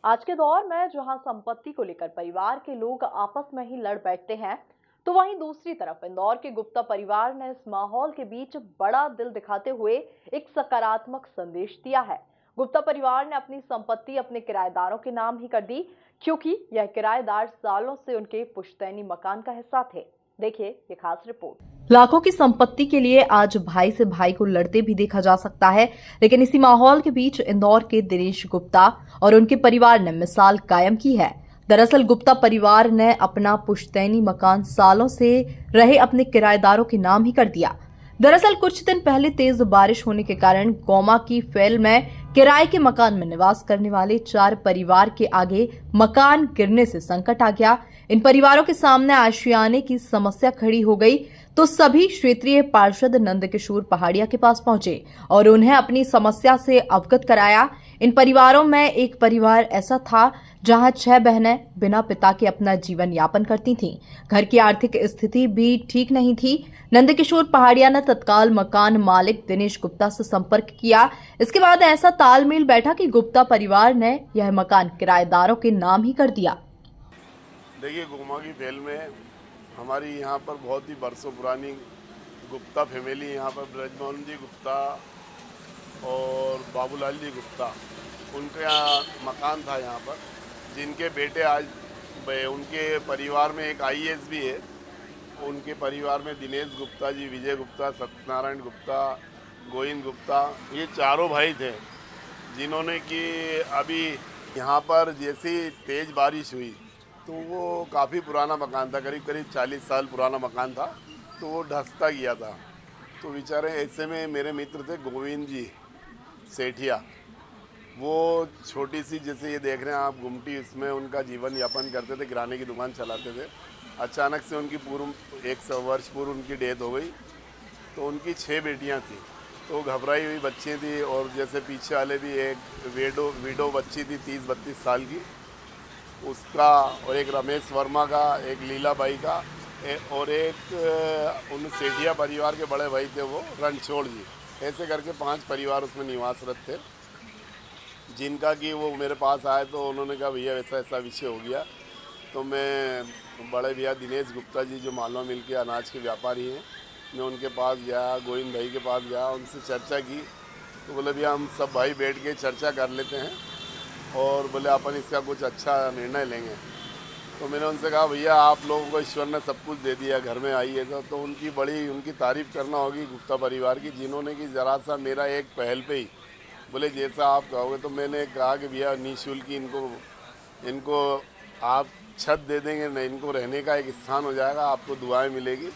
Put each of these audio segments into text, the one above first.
आज के दौर में जहां संपत्ति को लेकर परिवार के लोग आपस में ही लड़ बैठते हैं, तो वहीं दूसरी तरफ इंदौर के गुप्ता परिवार ने इस माहौल के बीच बड़ा दिल दिखाते हुए एक सकारात्मक संदेश दिया है। गुप्ता परिवार ने अपनी संपत्ति अपने किराएदारों के नाम ही कर दी, क्योंकि यह किराएदार सालों से उनके पुश्तैनी मकान का हिस्सा थे। देखिए ये खास रिपोर्ट। लाखों की संपत्ति के लिए आज भाई से भाई को लड़ते भी देखा जा सकता है, लेकिन इसी माहौल के बीच इंदौर के दिनेश गुप्ता और उनके परिवार ने मिसाल कायम की है। दरअसल गुप्ता परिवार ने अपना पुश्तैनी मकान सालों से रहे अपने किराएदारों के नाम ही कर दिया। दरअसल कुछ दिन पहले तेज बारिश होने के कारण गोमा की फैल में किराए के मकान में निवास करने वाले 4 परिवार के आगे मकान गिरने से संकट आ गया। इन परिवारों के सामने आशियाने की समस्या खड़ी हो गई, तो सभी क्षेत्रीय पार्षद नंदकिशोर पहाड़िया के पास पहुंचे और उन्हें अपनी समस्या से अवगत कराया। इन परिवारों में एक परिवार ऐसा था जहां 6 बहनें बिना पिता के अपना जीवन यापन करती थीं। घर की आर्थिक स्थिति भी ठीक नहीं थी। नंदकिशोर पहाड़िया ने तत्काल मकान मालिक दिनेश गुप्ता से संपर्क किया। इसके बाद ऐसा तालमेल बैठा कि गुप्ता परिवार ने यह मकान किराएदारों के नाम ही कर दिया। देखिए, गोमा की फैल में हमारी यहाँ पर बहुत ही बरसों पुरानी गुप्ता फैमिली, यहाँ पर ब्रजमोहन जी गुप्ता और बाबूलाल जी गुप्ता, उनका मकान था यहाँ पर, जिनके बेटे आज उनके परिवार में एक आईएएस भी है। उनके परिवार में दिनेश गुप्ता जी, विजय गुप्ता, सत्यनारायण गुप्ता, गोविंद गुप्ता, ये चारों भाई थे, जिन्होंने कि अभी यहाँ पर जैसी तेज़ बारिश हुई तो वो काफ़ी पुराना मकान था, करीब करीब 40 साल पुराना मकान था, तो वो धंसता गया था। तो बेचारे ऐसे में मेरे मित्र थे गोविंद जी सेठिया, वो छोटी सी जैसे ये देख रहे हैं आप गुमटी, इसमें उनका जीवन यापन करते थे, किराने की दुकान चलाते थे। अचानक से उनकी पूर्व 1 वर्ष पूर्व उनकी डेथ हो गई। तो उनकी 6 बेटियां थी, तो घबराई हुई बच्ची थी, और जैसे पीछे वाले भी एक विडो बच्ची थी 30-32 साल की, उसका, और एक रमेश वर्मा का, एक लीलाबाई का, और एक उन सेठिया परिवार के बड़े भाई थे वो रणछोड़ जी। ऐसे करके 5 परिवार उसमें निवासरत थे, जिनका कि वो मेरे पास आए तो उन्होंने कहा भैया ऐसा ऐसा विषय हो गया। तो मैं बड़े भैया दिनेश गुप्ता जी जो मालवा मिल के अनाज के व्यापारी हैं, मैं उनके पास गया, गोविंद भाई के पास गया, उनसे चर्चा की। तो बोले भैया हम सब भाई बैठ के चर्चा कर लेते हैं और बोले अपन इसका कुछ अच्छा निर्णय लेंगे। तो मैंने उनसे कहा भैया आप लोगों को ईश्वर ने सब कुछ दे दिया, घर में आइए। तो उनकी तारीफ़ करना होगी गुप्ता परिवार की, जिन्होंने कि ज़रा सा मेरा एक पहल पे ही बोले जैसा आप कहोगे। तो मैंने कहा कि भैया निःशुल्क इनको आप छत दे देंगे, नहीं इनको रहने का एक स्थान हो जाएगा, आपको दुआएं मिलेगी।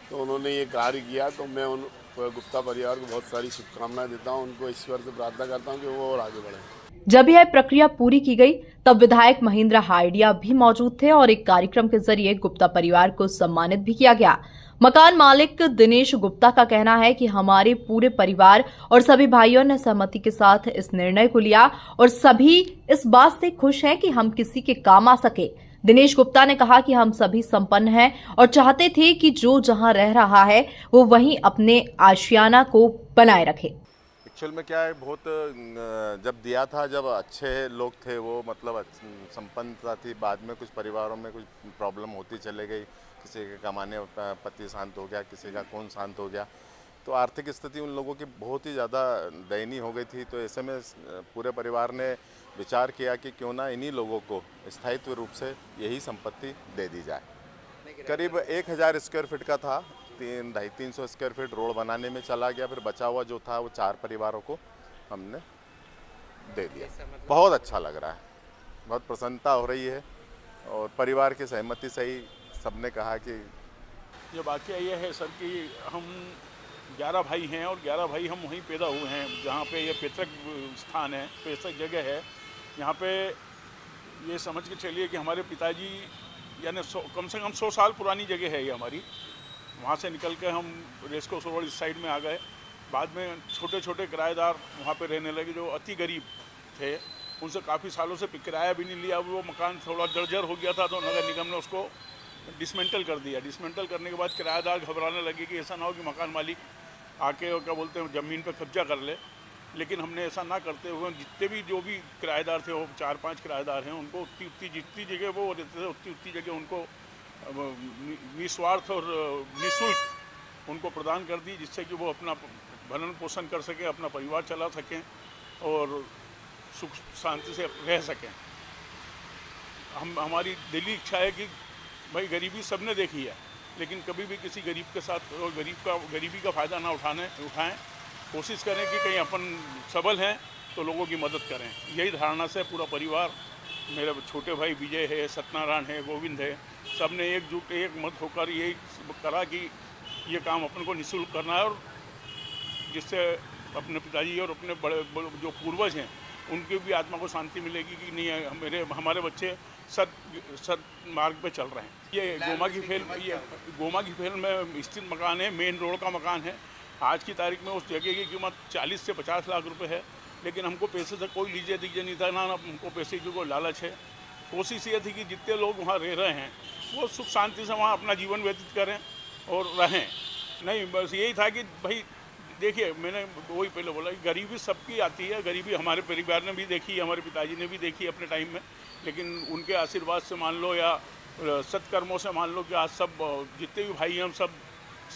तो उन्होंने ये कार्य किया। तो मैं उन गुप्ता परिवार को बहुत सारी शुभकामनाएं देता हूं, उनको ईश्वर से प्रार्थना करता हूं कि वो और आगे बढ़ें। जब यह प्रक्रिया पूरी की गई तब विधायक महेंद्र हाइडिया भी मौजूद थे और एक कार्यक्रम के जरिए गुप्ता परिवार को सम्मानित भी किया गया। मकान मालिक दिनेश गुप्ता का कहना है कि हमारे पूरे परिवार और सभी भाइयों ने सहमति के साथ इस निर्णय को लिया और सभी इस बात से खुश हैं कि हम किसी के काम आ सके। दिनेश गुप्ता ने कहा कि हम सभी संपन्न हैं और चाहते थे कि जो जहां रह रहा है वो वहीं अपने आशियाना को बनाए रखे। एक्चुअल में क्या है, बहुत जब दिया था, जब अच्छे लोग थे वो, मतलब संपन्नता थी। बाद में कुछ परिवारों में कुछ प्रॉब्लम होती चले गई, किसी के कमाने पति शांत हो गया, किसी का कौन शांत हो गया, तो आर्थिक स्थिति उन लोगों की बहुत ही ज़्यादा दयनीय हो गई थी। तो ऐसे में पूरे परिवार ने विचार किया कि क्यों ना इन्हीं लोगों को स्थायित्व रूप से यही संपत्ति दे दी जाए। करीब 1000 स्क्वायर फीट का था, 250-300 स्क्वायर फीट रोड बनाने में चला गया, फिर बचा हुआ जो था वो 4 परिवारों को हमने दे दिया। बहुत अच्छा लग रहा है, बहुत प्रसन्नता हो रही है, और परिवार की सहमति से ही सबने कहा कि ये वाकया ये है सर कि हम 11 भाई हैं और 11 भाई हम वहीं पैदा हुए हैं जहाँ पे ये पैतृक स्थान है, पैतृक जगह है। यहाँ पे ये समझ के चलिए कि हमारे पिताजी यानी कम से कम 100 साल पुरानी जगह है ये हमारी। वहाँ से निकल के हम रेस्कोर्स रोड इस साइड में आ गए। बाद में छोटे छोटे किराएदार वहाँ पे रहने लगे जो अति गरीब थे, उनसे काफ़ी सालों से किराया भी नहीं लिया। वो मकान थोड़ा जर्जर हो गया था तो नगर निगम ने उसको डिसमेंटल कर दिया। डिसमेंटल करने के बाद किराएदार घबराने लगे कि ऐसा ना हो कि मकान मालिक आके और क्या बोलते हैं ज़मीन पे कब्जा कर ले। लेकिन हमने ऐसा ना करते हुए जितने भी जो भी किराएदार थे, वो 4-5 किराएदार हैं, उनको उतनी जितनी जगह वो रहते थे उतनी जगह उनको निस्वार्थ और निःशुल्क उनको प्रदान कर दी, जिससे कि वो अपना भरण पोषण कर सकें, अपना परिवार चला सकें और सुख शांति से रह सकें। हमारी दिली इच्छा है कि भाई गरीबी सबने देखी है, लेकिन कभी भी किसी गरीब के साथ और गरीबी का फ़ायदा ना उठाएं। कोशिश करें कि कहीं अपन सबल हैं तो लोगों की मदद करें। यही धारणा से पूरा परिवार, मेरे छोटे भाई विजय है, सत्यनारायण है, गोविंद है, सब ने एकजुट एक मत होकर यही करा कि ये काम अपन को निःशुल्क करना है, और जिससे अपने पिताजी और अपने बड़े जो पूर्वज हैं उनकी भी आत्मा को शांति मिलेगी कि नहीं हमारे बच्चे सत मार्ग पे चल रहे हैं। ये गोमा की फेल में स्थित मकान है, मेन रोड का मकान है। आज की तारीख में उस जगह की कीमत 40 से 50 लाख रुपए है, लेकिन हमको पैसे से कोई लीजिए दीजिए नहीं था, ना हमको पैसे की कोई लालच है। कोशिश ये थी कि जितने लोग वहाँ रह रहे हैं वो सुख शांति से वहाँ अपना जीवन व्यतीत करें और रहें। नहीं, बस यही था कि भाई देखिए, मैंने वही पहले बोला कि गरीबी सबकी आती है। गरीबी हमारे परिवार ने भी देखी, हमारे पिताजी ने भी देखी अपने टाइम में, लेकिन उनके आशीर्वाद से मान लो या सत्कर्मों से मान लो कि आज सब जितने भी भाई हैं हम सब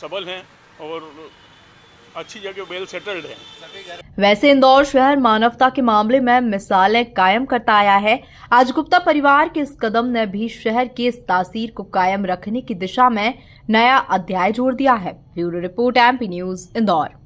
सबल हैं और अच्छी जगह वेल सेटल्ड है। वैसे इंदौर शहर मानवता के मामले में मिसालें कायम करता आया है। आज गुप्ता परिवार के इस कदम ने भी शहर की इस तासीर को कायम रखने की दिशा में नया अध्याय जोड़ दिया है। Bureau report, MP news, Indore.